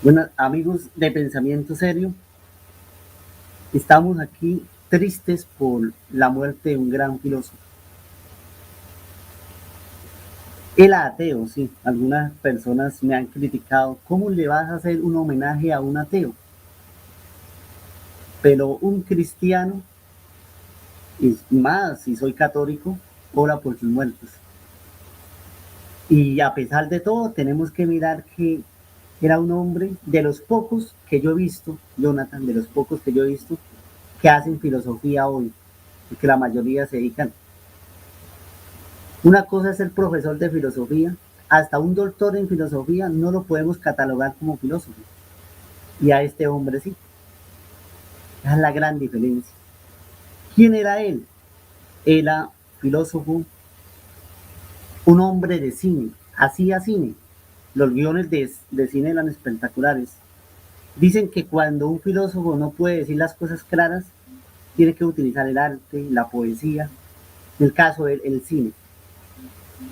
Bueno, amigos de Pensamiento Serio, estamos aquí tristes por la muerte de un gran filósofo. El ateo, sí, algunas personas me han criticado, ¿cómo le vas a hacer un homenaje a un ateo? Pero un cristiano, y más si soy católico, ora por sus muertos. Y a pesar de todo, tenemos que mirar que era un hombre de los pocos que yo he visto, Jonathan, de los pocos que yo he visto, que hacen filosofía hoy, porque la mayoría se dedican. Una cosa es ser profesor de filosofía, hasta un doctor en filosofía no lo podemos catalogar como filósofo. Y a este hombre sí. Esa es la gran diferencia. ¿Quién era él? Era filósofo, un hombre de cine, hacía cine. Los guiones de cine eran espectaculares. Dicen que cuando un filósofo no puede decir las cosas claras, tiene que utilizar el arte, la poesía, en el caso del cine,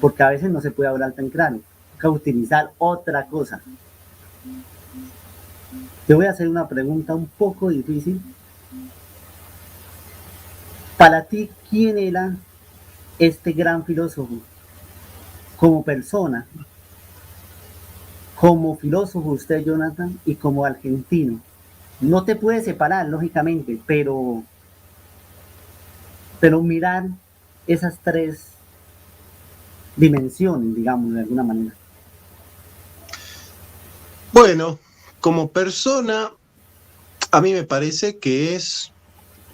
porque a veces no se puede hablar tan claro, hay que utilizar otra cosa. Te voy a hacer una pregunta un poco difícil. Para ti, ¿quién era este gran filósofo? Como persona, como filósofo usted, Jonathan, y como argentino. No te puedes separar, lógicamente, pero mirar esas tres dimensiones, digamos, de alguna manera. Bueno, como persona, a mí me parece que es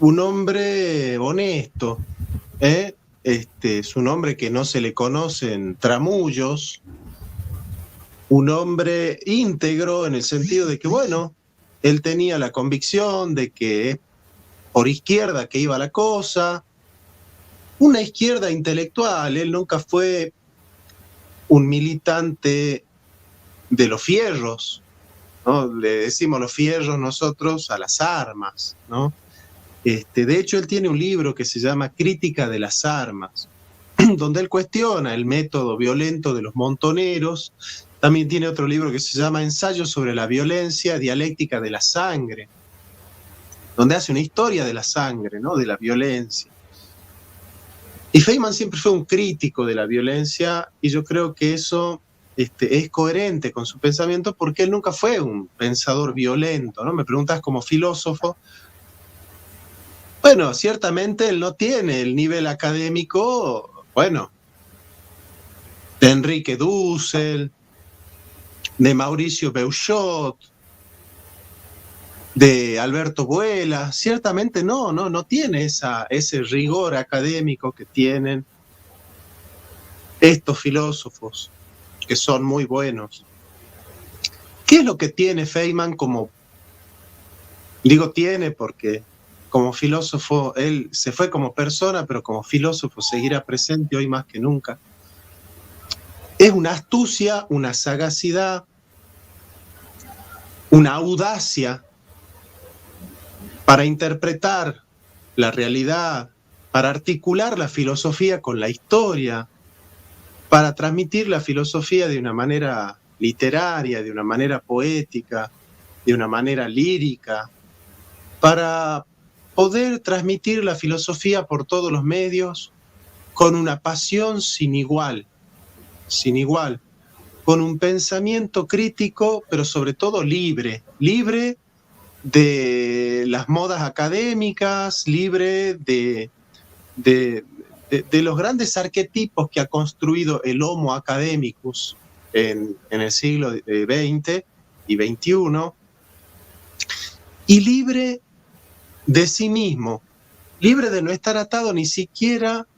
un hombre honesto, ¿eh? Es un hombre que no se le conocen tramullos, un hombre íntegro en el sentido de que, bueno, él tenía la convicción de que es por izquierda que iba la cosa, una izquierda intelectual, él nunca fue un militante de los fierros, ¿no? Le decimos los fierros nosotros a las armas, ¿no? De hecho, él tiene un libro que se llama Crítica de las Armas, donde él cuestiona el método violento de los montoneros. También tiene otro libro que se llama Ensayo sobre la violencia, dialéctica de la sangre, donde hace una historia de la sangre, ¿no? De la violencia. Y Feynman siempre fue un crítico de la violencia y yo creo que eso es coherente con su pensamiento porque él nunca fue un pensador violento, ¿no? Me preguntas como filósofo. Bueno, ciertamente él no tiene el nivel académico, bueno, de Enrique Dussel, de Mauricio Beuchot, de Alberto Vuela, ciertamente no tiene ese rigor académico que tienen estos filósofos, que son muy buenos. ¿Qué es lo que tiene Feynman como, digo tiene porque como filósofo, él se fue como persona, pero como filósofo seguirá presente hoy más que nunca? Es una astucia, una sagacidad, una audacia para interpretar la realidad, para articular la filosofía con la historia, para transmitir la filosofía de una manera literaria, de una manera poética, de una manera lírica, para poder transmitir la filosofía por todos los medios con una pasión sin igual, con un pensamiento crítico, pero sobre todo libre, libre de las modas académicas, libre de los grandes arquetipos que ha construido el Homo academicus en el siglo XX y XXI, y libre de sí mismo, libre de no estar atado ni siquiera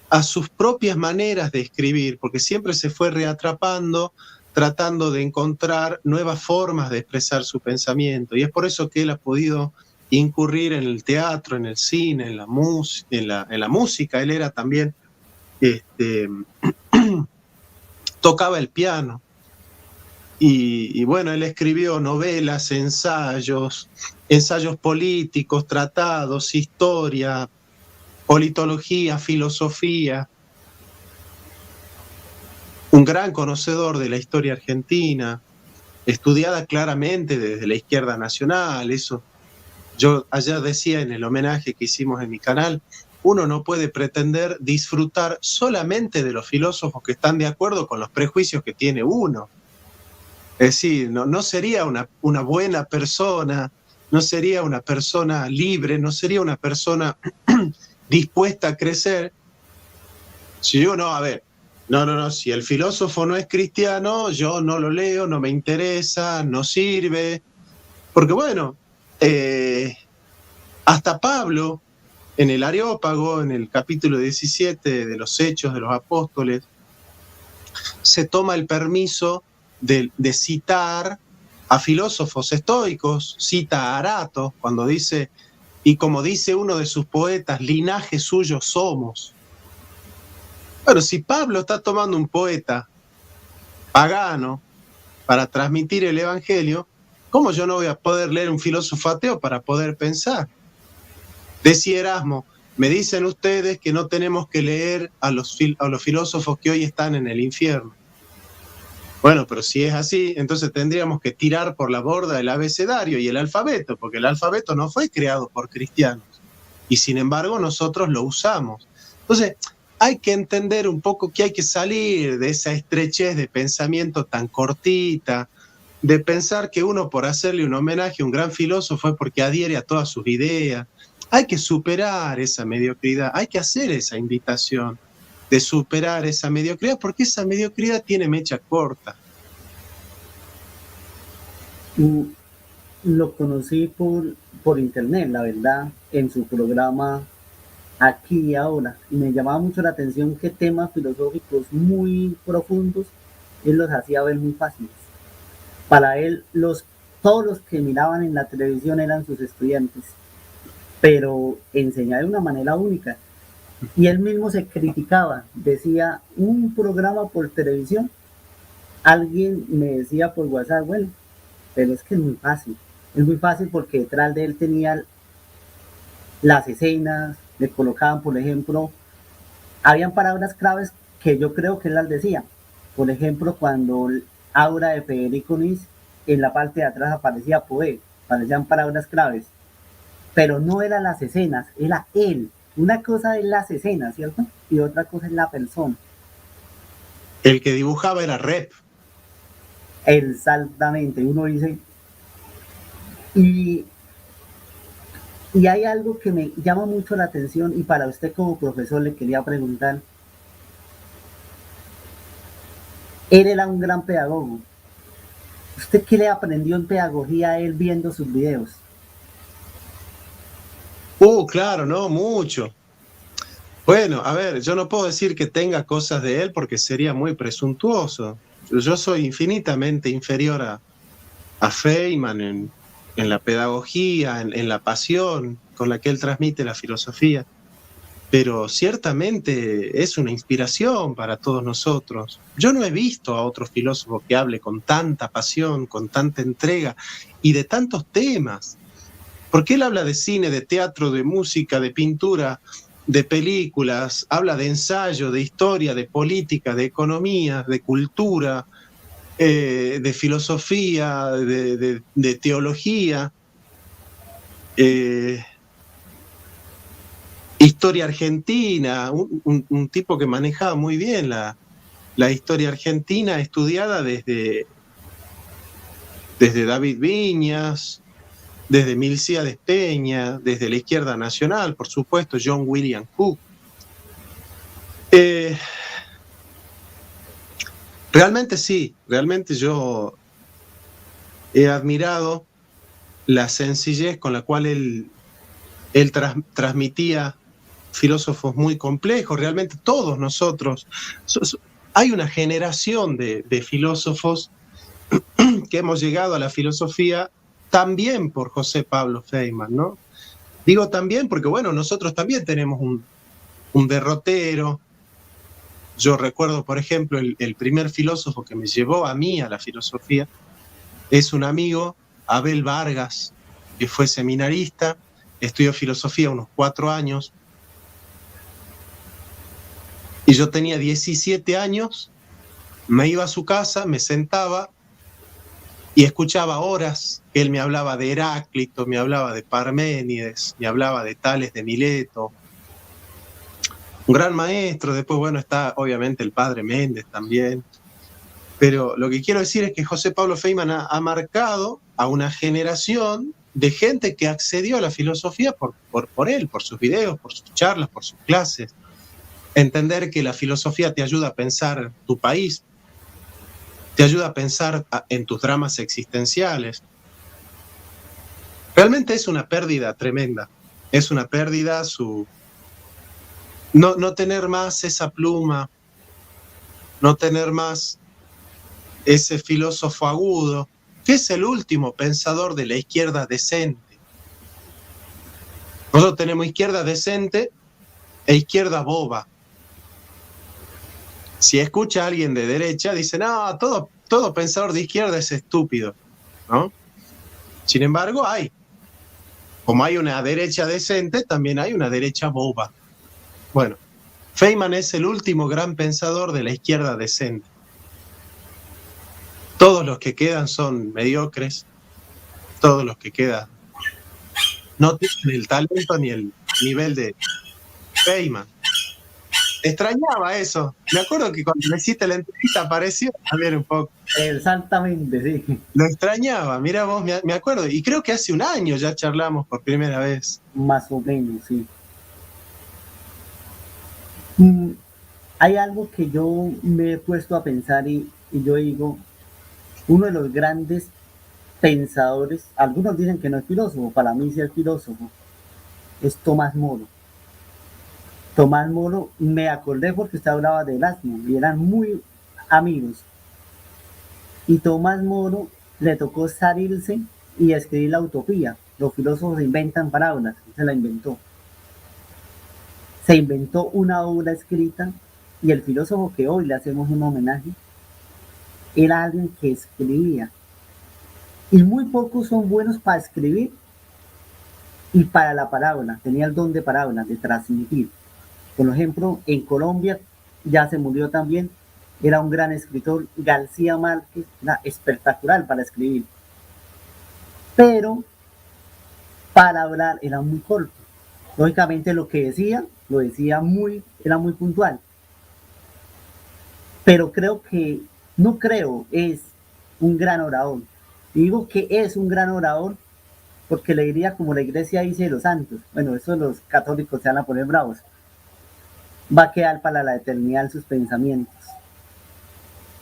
a sus propias maneras de escribir, porque siempre se fue reatrapando, tratando de encontrar nuevas formas de expresar su pensamiento. Y es por eso que él ha podido incurrir en el teatro, en el cine, en la música. Él era también, tocaba el piano. Y bueno, él escribió novelas, ensayos políticos, tratados, historia, politología, filosofía, un gran conocedor de la historia argentina, estudiada claramente desde la izquierda nacional. Eso, yo ayer decía en el homenaje que hicimos en mi canal, uno no puede pretender disfrutar solamente de los filósofos que están de acuerdo con los prejuicios que tiene uno. Es decir, no sería una buena persona, no sería una persona libre, no sería una persona dispuesta a crecer. Si yo no, a ver, no, si el filósofo no es cristiano, yo no lo leo, no me interesa, no sirve. Porque bueno, hasta Pablo, en el Areópago, en el capítulo 17 de los Hechos de los Apóstoles, se toma el permiso de citar a filósofos estoicos, cita a Arato, cuando dice, y como dice uno de sus poetas, linaje suyo somos. Bueno, si Pablo está tomando un poeta pagano para transmitir el evangelio, ¿cómo yo no voy a poder leer un filósofo ateo para poder pensar? Decía Erasmo, me dicen ustedes que no tenemos que leer a los filósofos que hoy están en el infierno. Bueno, pero si es así, entonces tendríamos que tirar por la borda el abecedario y el alfabeto, porque el alfabeto no fue creado por cristianos, y sin embargo nosotros lo usamos. Entonces, hay que entender un poco que hay que salir de esa estrechez de pensamiento tan cortita, de pensar que uno por hacerle un homenaje a un gran filósofo es porque adhiere a todas sus ideas. Hay que superar esa mediocridad, hay que hacer esa invitación de superar esa mediocridad, porque esa mediocridad tiene mecha corta. Lo conocí por internet, la verdad, en su programa Aquí y Ahora, y me llamaba mucho la atención que temas filosóficos muy profundos él los hacía ver muy fáciles. Para él, todos los que miraban en la televisión eran sus estudiantes, pero enseñaba de una manera única. Y él mismo se criticaba, decía, un programa por televisión, alguien me decía por WhatsApp, bueno, pero es que es muy fácil porque detrás de él tenía las escenas, le colocaban, por ejemplo, habían palabras claves que yo creo que él las decía. Por ejemplo, cuando Aura de Federico Nis, en la parte de atrás aparecía Poe, aparecían palabras claves, pero no eran las escenas, era él. Una cosa es las escenas, ¿cierto? Y otra cosa es la persona. El que dibujaba era Rep. Exactamente, uno dice. Y, y hay algo que me llama mucho la atención y para usted como profesor le quería preguntar. Él era un gran pedagogo. ¿Usted qué le aprendió en pedagogía a él viendo sus videos? Claro, no, mucho. Bueno, a ver, yo no puedo decir que tenga cosas de él porque sería muy presuntuoso. Yo soy infinitamente inferior a Feynman en la pedagogía, en la pasión con la que él transmite la filosofía, pero ciertamente es una inspiración para todos nosotros. Yo no he visto a otro filósofo que hable con tanta pasión, con tanta entrega y de tantos temas, porque él habla de cine, de teatro, de música, de pintura, de películas, habla de ensayo, de historia, de política, de economía, de cultura, de filosofía, de teología, historia argentina, un tipo que manejaba muy bien la historia argentina, estudiada desde David Viñas, desde Milcíades Peña, desde la Izquierda Nacional, por supuesto, John William Cook. Realmente sí, realmente yo he admirado la sencillez con la cual él transmitía filósofos muy complejos, realmente todos nosotros. Hay una generación de filósofos que hemos llegado a la filosofía también por José Pablo Feynman, ¿no? Digo también porque, bueno, nosotros también tenemos un derrotero. Yo recuerdo, por ejemplo, el primer filósofo que me llevó a mí a la filosofía es un amigo, Abel Vargas, que fue seminarista, estudió filosofía unos 4 años, y yo tenía 17 años, me iba a su casa, me sentaba, y escuchaba horas que él me hablaba de Heráclito, me hablaba de Parménides, me hablaba de Tales de Mileto. Un gran maestro. Después, bueno, está obviamente el padre Méndez también. Pero lo que quiero decir es que José Pablo Feynman ha marcado a una generación de gente que accedió a la filosofía por él, por sus videos, por sus charlas, por sus clases. Entender que la filosofía te ayuda a pensar tu país, te ayuda a pensar en tus dramas existenciales. Realmente es una pérdida tremenda. Es una pérdida no tener más esa pluma, no tener más ese filósofo agudo, que es el último pensador de la izquierda decente. Nosotros tenemos izquierda decente e izquierda boba. Si escucha a alguien de derecha, dice, no, todo pensador de izquierda es estúpido, ¿no? Sin embargo, como hay una derecha decente, también hay una derecha boba. Bueno, Feynman es el último gran pensador de la izquierda decente. Todos los que quedan son mediocres, todos los que quedan no tienen el talento ni el nivel de Feynman. Extrañaba eso. Me acuerdo que cuando me hiciste la entrevista apareció también un poco. Exactamente, sí. Lo extrañaba, mira vos, me acuerdo. Y creo que hace un año ya charlamos por primera vez. Más o menos, sí. Hay algo que yo me he puesto a pensar y yo digo, uno de los grandes pensadores, algunos dicen que no es filósofo, para mí sí es filósofo, es Tomás Moro. Tomás Moro, me acordé porque usted hablaba de Erasmo y eran muy amigos. Y Tomás Moro le tocó salirse y escribir la utopía. Los filósofos inventan parábolas, se la inventó. Se inventó una obra escrita y el filósofo que hoy le hacemos un homenaje era alguien que escribía. Y muy pocos son buenos para escribir y para la parábola. Tenía el don de parábola, de transmitir. Por ejemplo, en Colombia ya se murió también, era un gran escritor, García Márquez, era espectacular para escribir, pero para hablar era muy corto. Lógicamente lo que decía, lo decía era muy puntual. Pero es un gran orador. Y digo que es un gran orador porque le diría como la iglesia dice de los santos. Bueno, eso los católicos se van a poner bravos. Va a quedar para la eternidad sus pensamientos.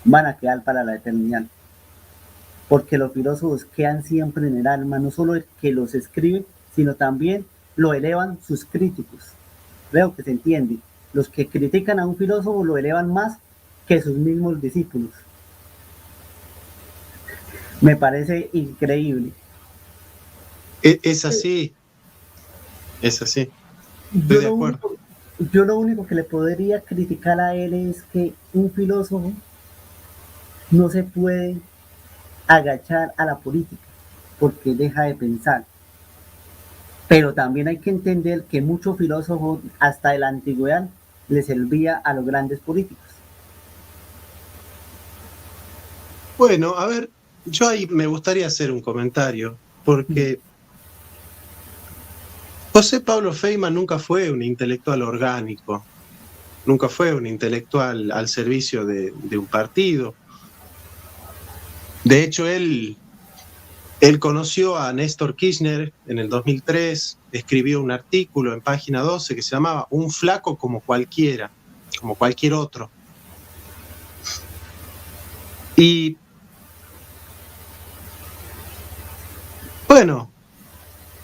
Van a quedar para la eternidad. Porque los filósofos quedan siempre en el alma, no solo el que los escriben, sino también lo elevan sus críticos. Creo que se entiende. Los que critican a un filósofo lo elevan más que sus mismos discípulos. Me parece increíble. Es así. Es así. Estoy de acuerdo. Yo lo único que le podría criticar a él es que un filósofo no se puede agachar a la política porque deja de pensar. Pero también hay que entender que muchos filósofos hasta de la antigüedad les servía a los grandes políticos. Bueno, a ver, yo ahí me gustaría hacer un comentario, porque José Pablo Feynman nunca fue un intelectual orgánico, nunca fue un intelectual al servicio de un partido. De hecho, él conoció a Néstor Kirchner en el 2003, escribió un artículo en página 12 que se llamaba Un flaco como cualquiera, como cualquier otro. Y bueno,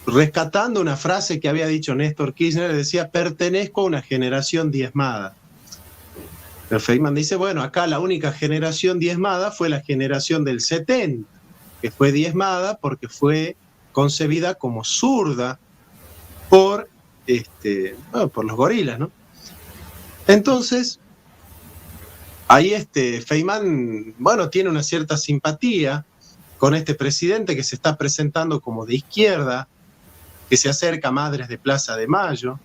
rescatando una frase que había dicho Néstor Kirchner, decía, pertenezco a una generación diezmada. Pero Feynman dice, bueno, acá la única generación diezmada fue la generación del 70, que fue diezmada porque fue concebida como zurda por los gorilas, ¿no? Entonces, ahí Feynman, bueno, tiene una cierta simpatía con este presidente que se está presentando como de izquierda, que se acerca a Madres de Plaza de Mayo,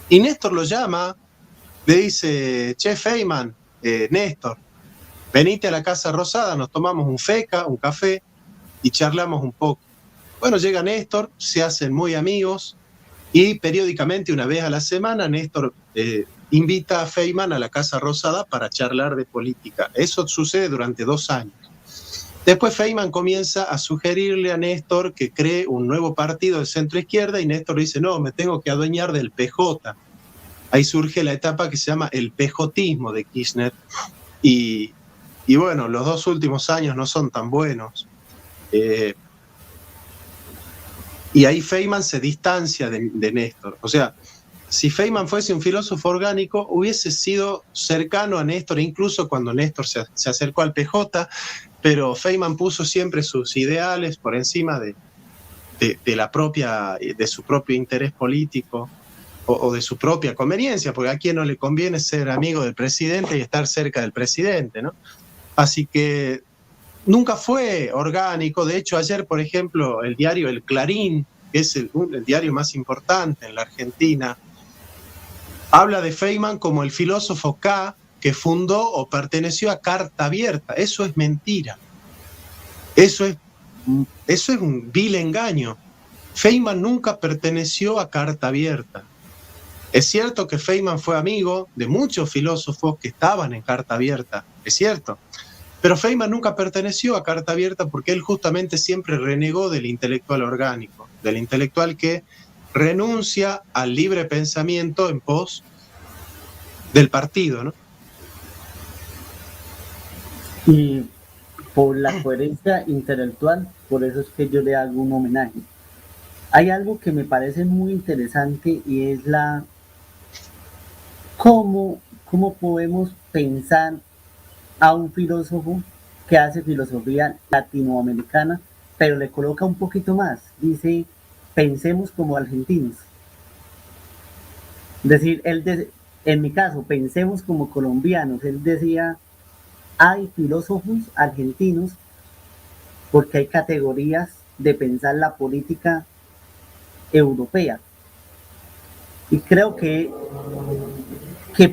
y Néstor lo llama, le dice, che, Feynman, Néstor, venite a la Casa Rosada, nos tomamos un feca, un café y charlamos un poco. Bueno, llega Néstor, se hacen muy amigos y periódicamente, una vez a la semana, Néstor invita a Feynman a la Casa Rosada para charlar de política. Eso sucede durante 2 años. Después Feynman comienza a sugerirle a Néstor que cree un nuevo partido de centro izquierda y Néstor dice, no, me tengo que adueñar del PJ. Ahí surge la etapa que se llama el pejotismo de Kirchner y bueno, los 2 últimos años no son tan buenos. Y ahí Feynman se distancia de Néstor. O sea, si Feynman fuese un filósofo orgánico, hubiese sido cercano a Néstor, incluso cuando Néstor se acercó al PJ, pero Feynman puso siempre sus ideales por encima de su propio interés político o de su propia conveniencia, porque a quien no le conviene ser amigo del presidente y estar cerca del presidente, ¿no? Así que nunca fue orgánico. De hecho, ayer, por ejemplo, el diario El Clarín, que es el diario más importante en la Argentina, habla de Feynman como el filósofo K que fundó o perteneció a Carta Abierta. Eso es mentira. Eso es un vil engaño. Feynman nunca perteneció a Carta Abierta. Es cierto que Feynman fue amigo de muchos filósofos que estaban en Carta Abierta, es cierto. Pero Feynman nunca perteneció a Carta Abierta porque él justamente siempre renegó del intelectual orgánico, del intelectual que renuncia al libre pensamiento en pos del partido, ¿no? Y por la coherencia intelectual, por eso es que yo le hago un homenaje. Hay algo que me parece muy interesante y es cómo podemos pensar a un filósofo que hace filosofía latinoamericana, pero le coloca un poquito más. Dice, pensemos como argentinos. Es decir, en mi caso, pensemos como colombianos. Él decía, hay filósofos argentinos porque hay categorías de pensar la política europea. Y creo que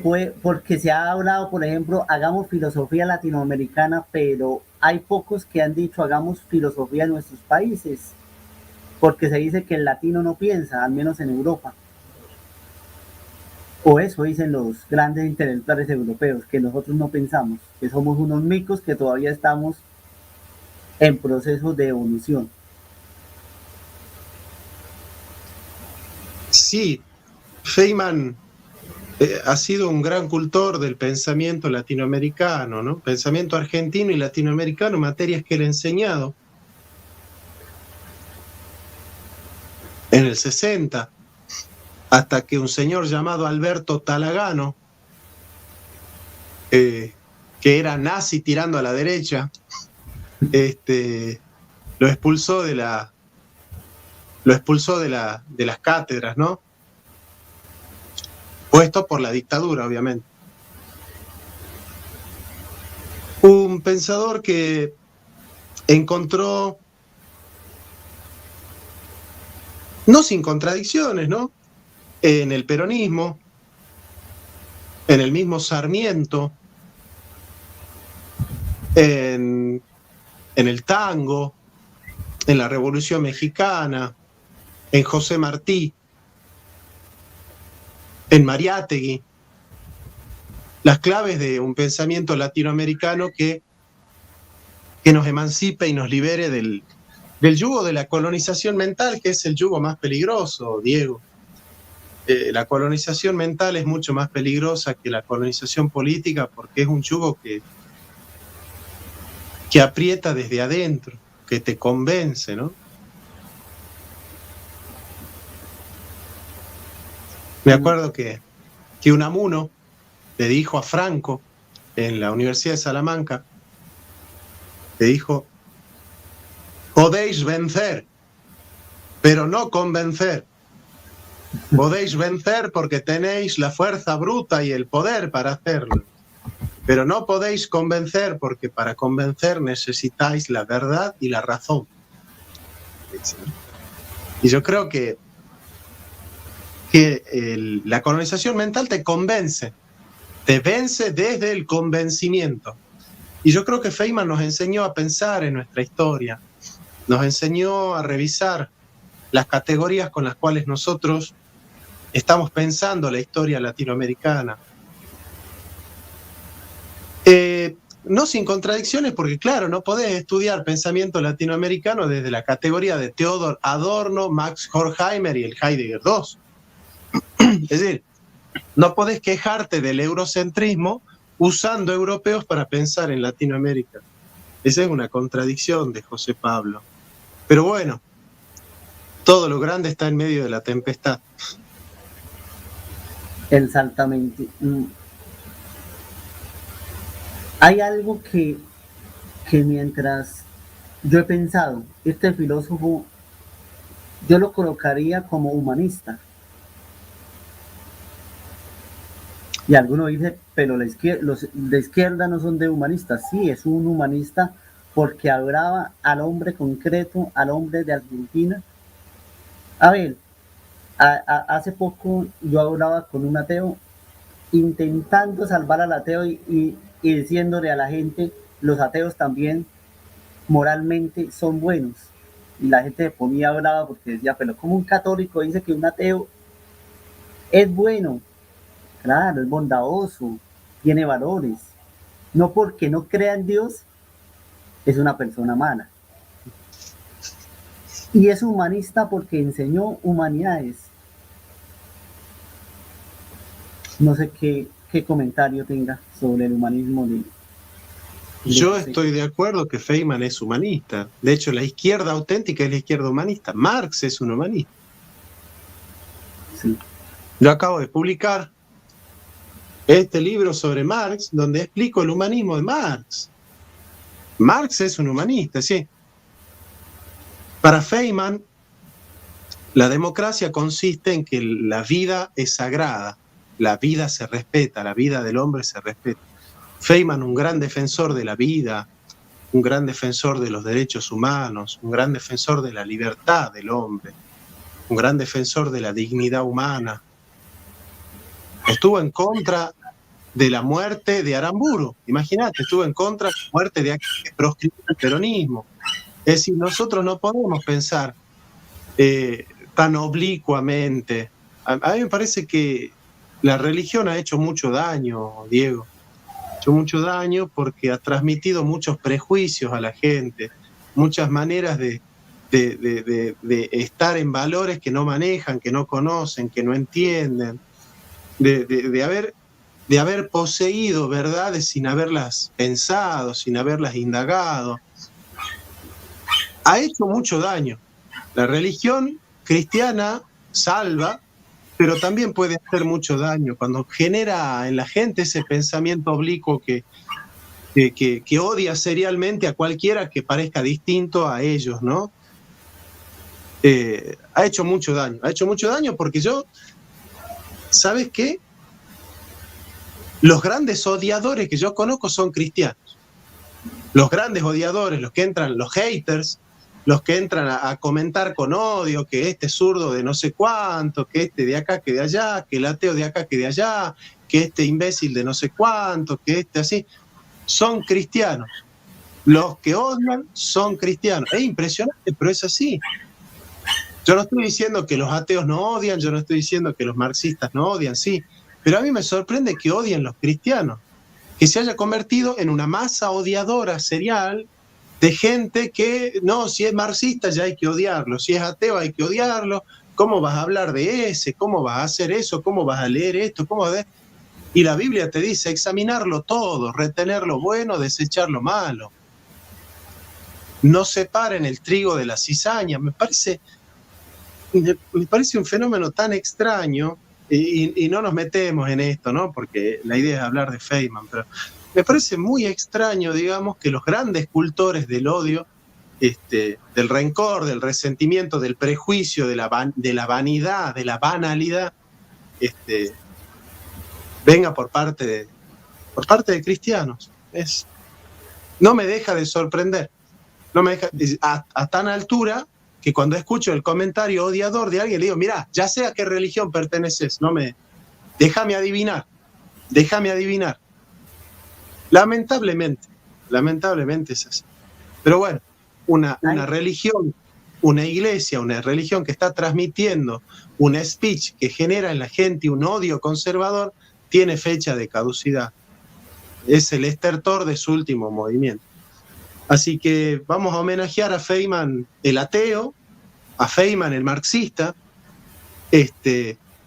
puede, porque se ha hablado, por ejemplo, hagamos filosofía latinoamericana, pero hay pocos que han dicho hagamos filosofía en nuestros países, porque se dice que el latino no piensa, al menos en Europa. O eso dicen los grandes intelectuales europeos, que nosotros no pensamos, que somos unos micos que todavía estamos en proceso de evolución. Sí, Feynman ha sido un gran cultor del pensamiento latinoamericano, ¿no? Pensamiento argentino y latinoamericano, materias que él ha enseñado en el 60, hasta que un señor llamado Alberto Talagano, que era nazi tirando a la derecha, lo expulsó de las cátedras, ¿no? Puesto por la dictadura, obviamente. Un pensador que encontró, no sin contradicciones, ¿no?, en el peronismo, en el mismo Sarmiento, en el tango, en la Revolución Mexicana, en José Martí, en Mariátegui, las claves de un pensamiento latinoamericano que nos emancipe y nos libere del yugo de la colonización mental, que es el yugo más peligroso, Diego. La colonización mental es mucho más peligrosa que la colonización política porque es un yugo que aprieta desde adentro, que te convence, ¿no? Me acuerdo que Unamuno le dijo a Franco en la Universidad de Salamanca, le dijo, podéis vencer, pero no convencer. Podéis vencer porque tenéis la fuerza bruta y el poder para hacerlo, pero no podéis convencer porque para convencer necesitáis la verdad y la razón. Y yo creo que la colonización mental te convence, te vence desde el convencimiento. Y yo creo que Feynman nos enseñó a pensar en nuestra historia, nos enseñó a revisar las categorías con las cuales nosotros estamos pensando la historia latinoamericana. No sin contradicciones, porque claro, no podés estudiar pensamiento latinoamericano desde la categoría de Theodor Adorno, Max Horkheimer y el Heidegger II. Es decir, no podés quejarte del eurocentrismo usando europeos para pensar en Latinoamérica. Esa es una contradicción de José Pablo. Pero bueno, todo lo grande está en medio de la tempestad. Exactamente. Hay algo que mientras yo he pensado, este filósofo, yo lo colocaría como humanista. Y alguno dice, pero los de izquierda no son de humanistas. Sí, es un humanista porque hablaba al hombre concreto, al hombre de Argentina. A ver, hace poco yo hablaba con un ateo intentando salvar al ateo y diciéndole a la gente, los ateos también moralmente son buenos. Y la gente se ponía brava porque decía, pero como un católico dice que un ateo es bueno. Claro, es bondadoso, tiene valores. No porque no crea en Dios, es una persona mala. Y es humanista porque enseñó humanidades. No sé qué comentario tenga sobre el humanismo de Yo estoy de acuerdo que Feynman es humanista. De hecho, la izquierda auténtica es la izquierda humanista. Marx es un humanista. Sí. Yo acabo de publicar este libro sobre Marx, donde explico el humanismo de Marx. Marx es un humanista, sí. Para Feynman, la democracia consiste en que la vida es sagrada, la vida se respeta, la vida del hombre se respeta. Feynman, un gran defensor de la vida, un gran defensor de los derechos humanos, un gran defensor de la libertad del hombre, un gran defensor de la dignidad humana. Estuvo en contra de la muerte de Aramburu, imagínate, estuvo en contra de la muerte de aquel que proscribió el peronismo. Es decir, nosotros no podemos pensar tan oblicuamente. A mí me parece que la religión ha hecho mucho daño, Diego. Ha hecho mucho daño porque ha transmitido muchos prejuicios a la gente, muchas maneras de estar en valores que no manejan, que no conocen, que no entienden, de haber poseído verdades sin haberlas pensado, sin haberlas indagado. Ha hecho mucho daño. La religión cristiana salva, pero también puede hacer mucho daño cuando genera en la gente ese pensamiento oblicuo que odia serialmente a cualquiera que parezca distinto a ellos, ¿no? Ha hecho mucho daño porque ¿sabes qué? Los grandes odiadores que yo conozco son cristianos. Los grandes odiadores, los que entran, los haters, los que entran a comentar con odio, que este zurdo de no sé cuánto, que este de acá, que de allá, que el ateo de acá, que de allá, que este imbécil de no sé cuánto, que este así, son cristianos. Los que odian son cristianos. Es impresionante, pero es así. Yo no estoy diciendo que los ateos no odian, yo no estoy diciendo que los marxistas no odian, sí, pero a mí me sorprende que odien los cristianos, que se haya convertido en una masa odiadora serial de gente que, no, si es marxista ya hay que odiarlo, si es ateo hay que odiarlo, ¿cómo vas a hablar de ese? ¿Cómo vas a hacer eso? ¿Cómo vas a leer esto? ¿Cómo vas a... Y la Biblia te dice examinarlo todo, retener lo bueno, desechar lo malo. No separen el trigo de la cizaña. Me parece un fenómeno tan extraño, y no nos metemos en esto, ¿no? Porque la idea es hablar de Feynman, pero me parece muy extraño, digamos, que los grandes cultores del odio, del rencor, del resentimiento, del prejuicio, de la vanidad, de la banalidad, venga por parte de cristianos. No me deja de sorprender, no me deja a tan altura que cuando escucho el comentario odiador de alguien le digo, mira, ya sé a qué religión perteneces, déjame adivinar. Lamentablemente, Lamentablemente es así. Pero bueno, una religión, una iglesia, una religión que está transmitiendo un speech que genera en la gente un odio conservador, tiene fecha de caducidad. Es el estertor de su último movimiento. Así que vamos a homenajear a Feynman el ateo, a Feynman el marxista,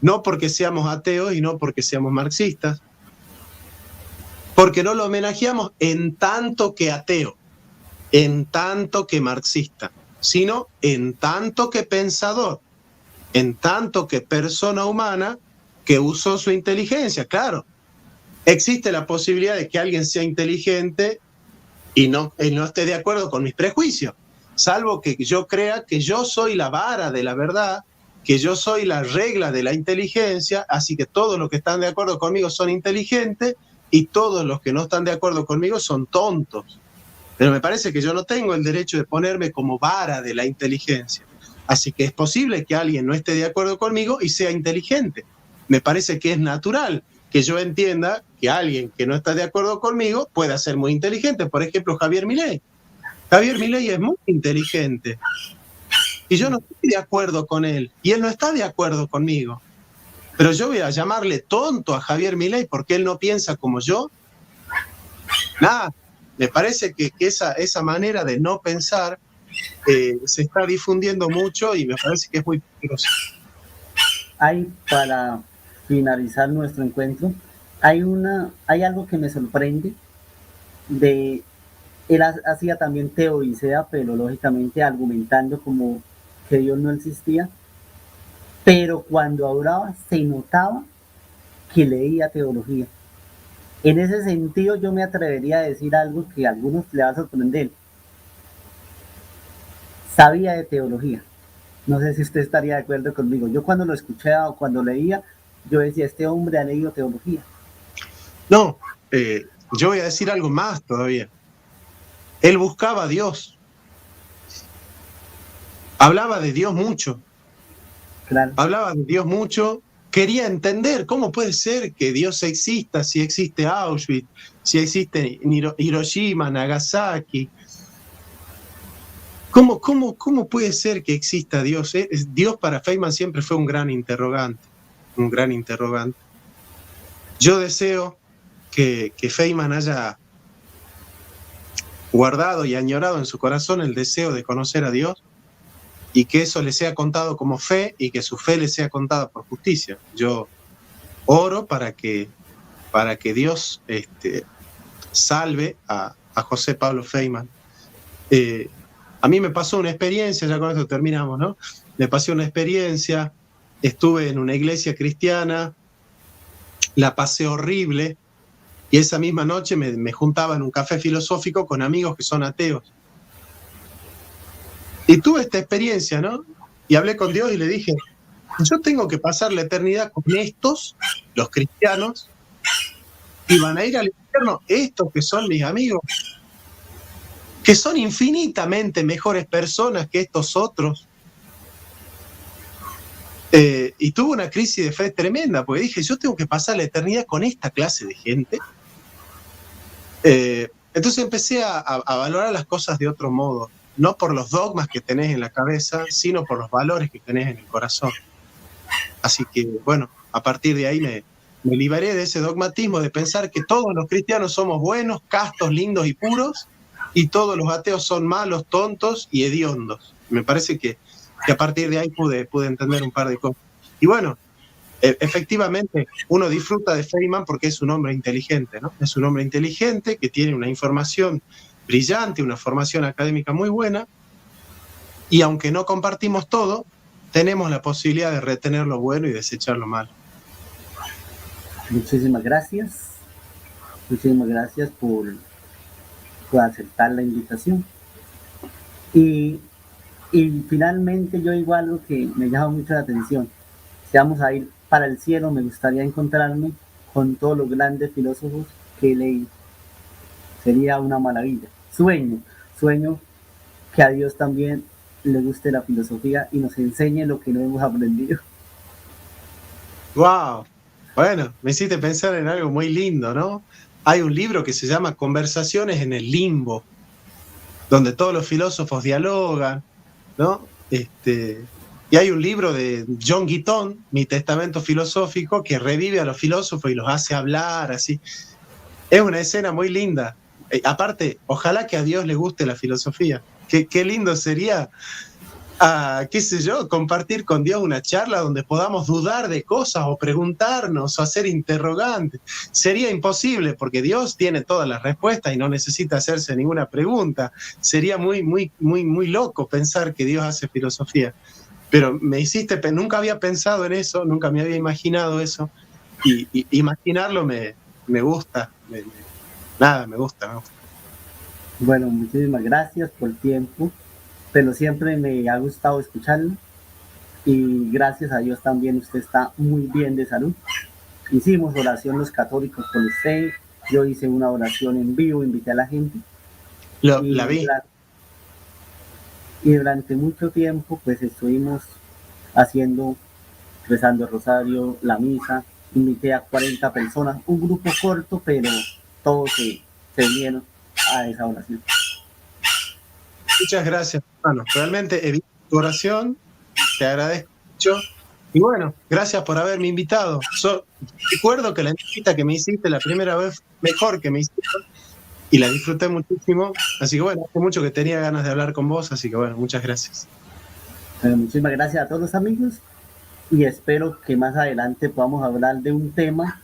no porque seamos ateos y no porque seamos marxistas, porque no lo homenajeamos en tanto que ateo, en tanto que marxista, sino en tanto que pensador, en tanto que persona humana que usó su inteligencia. Claro, existe la posibilidad de que alguien sea inteligente y no esté de acuerdo con mis prejuicios, salvo que yo crea que yo soy la vara de la verdad, que yo soy la regla de la inteligencia, así que todos los que están de acuerdo conmigo son inteligentes y todos los que no están de acuerdo conmigo son tontos. Pero me parece que yo no tengo el derecho de ponerme como vara de la inteligencia. Así que es posible que alguien no esté de acuerdo conmigo y sea inteligente. Me parece que es natural que yo entienda que alguien que no está de acuerdo conmigo pueda ser muy inteligente. Por ejemplo, Javier Milei. Javier Milei es muy inteligente. Y yo no estoy de acuerdo con él. Y él no está de acuerdo conmigo. Pero yo voy a llamarle tonto a Javier Milei porque él no piensa como yo. Nada. Me parece que esa manera de no pensar se está difundiendo mucho y me parece que es muy peligroso. Para finalizar nuestro encuentro, hay algo que me sorprende él hacía también teodicea, pero lógicamente argumentando como que Dios no existía, pero cuando oraba se notaba que leía teología. En ese sentido yo me atrevería a decir algo que a algunos les va a sorprender. Sabía de teología. No sé si usted estaría de acuerdo conmigo. Yo cuando lo escuchaba o cuando leía, yo decía, este hombre ha leído teología. No, yo voy a decir algo más todavía. Él buscaba a Dios. Hablaba de Dios mucho. Claro. Hablaba de Dios mucho. Quería entender cómo puede ser que Dios exista, si existe Auschwitz, si existe Hiroshima, Nagasaki. ¿Cómo puede ser que exista Dios? Dios para Feynman siempre fue un gran interrogante. Un gran interrogante. Yo deseo que Feynman haya guardado y añorado en su corazón el deseo de conocer a Dios y que eso le sea contado como fe y que su fe le sea contada por justicia. Yo oro para que Dios salve a José Pablo Feynman. A mí me pasó una experiencia, ya con esto terminamos, ¿no? Me pasó una experiencia, estuve en una iglesia cristiana, la pasé horrible, y esa misma noche me juntaba en un café filosófico con amigos que son ateos. Y tuve esta experiencia, ¿no? Y hablé con Dios y le dije, yo tengo que pasar la eternidad con estos, los cristianos, y van a ir al infierno estos que son mis amigos, que son infinitamente mejores personas que estos otros. Y tuve una crisis de fe tremenda, porque dije, yo tengo que pasar la eternidad con esta clase de gente. Entonces empecé a valorar las cosas de otro modo, no por los dogmas que tenés en la cabeza, sino por los valores que tenés en el corazón. Así que, bueno, a partir de ahí me liberé de ese dogmatismo de pensar que todos los cristianos somos buenos, castos, lindos y puros, y todos los ateos son malos, tontos y hediondos. Me parece que a partir de ahí pude entender un par de cosas. Y bueno, efectivamente, uno disfruta de Feynman porque es un hombre inteligente, ¿no? Es un hombre inteligente que tiene una información brillante, una formación académica muy buena, y aunque no compartimos todo, tenemos la posibilidad de retener lo bueno y desechar lo malo. Muchísimas gracias. Muchísimas gracias por aceptar la invitación. Y finalmente yo digo algo que me llama mucho la atención. Si vamos a ir para el cielo, me gustaría encontrarme con todos los grandes filósofos que he leído. Sería una maravilla. Sueño que a Dios también le guste la filosofía y nos enseñe lo que no hemos aprendido. ¡Wow! Bueno, me hiciste pensar en algo muy lindo, ¿no? hay un libro que se llama Conversaciones en el Limbo, donde todos los filósofos dialogan, ¿no? Y hay un libro de John Guitton, Mi Testamento Filosófico, que revive a los filósofos y los hace hablar, así. Es una escena muy linda. Aparte, ojalá que a Dios le guste la filosofía. Qué lindo sería, qué sé yo, compartir con Dios una charla donde podamos dudar de cosas o preguntarnos o hacer interrogantes. Sería imposible porque Dios tiene todas las respuestas y no necesita hacerse ninguna pregunta. Sería muy, muy, muy, muy loco pensar que Dios hace filosofía. Pero nunca había pensado en eso, nunca me había imaginado eso. Y imaginarlo me gusta. Me gusta. Bueno, muchísimas gracias por el tiempo, pero siempre me ha gustado escucharlo y gracias a Dios también usted está muy bien de salud. Hicimos oración los católicos con usted, yo hice una oración en vivo, invité a la gente. La vi. Y durante mucho tiempo pues estuvimos rezando el rosario, la misa, invité a 40 personas, un grupo corto, pero todos se unieron a esa oración. Muchas gracias, hermano. Realmente he visto tu oración, te agradezco mucho. Y bueno, gracias por haberme invitado. Recuerdo que la entrevista que me hiciste la primera vez fue mejor que me hiciste y la disfruté muchísimo. Así que bueno, hace mucho que tenía ganas de hablar con vos, así que bueno, muchas gracias. Muchísimas gracias a todos los amigos y espero que más adelante podamos hablar de un tema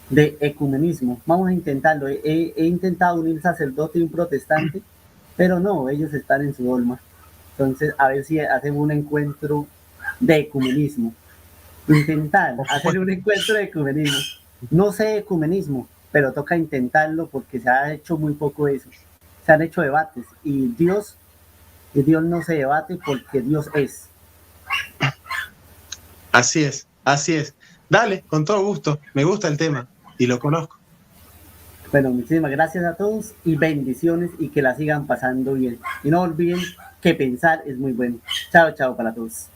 de ecumenismo. Vamos a intentarlo. He intentado unir un sacerdote y un protestante, pero no, ellos están en su dolma. Entonces, a ver si hacemos un encuentro de ecumenismo. Intentar hacer un encuentro de ecumenismo. No sé ecumenismo, pero toca intentarlo porque se ha hecho muy poco eso. Se han hecho debates y Dios no se debate porque Dios es. Así es, así es. Dale, con todo gusto. Me gusta el tema y lo conozco. Bueno, muchísimas gracias a todos y bendiciones y que la sigan pasando bien. Y no olviden que pensar es muy bueno. Chao, chao para todos.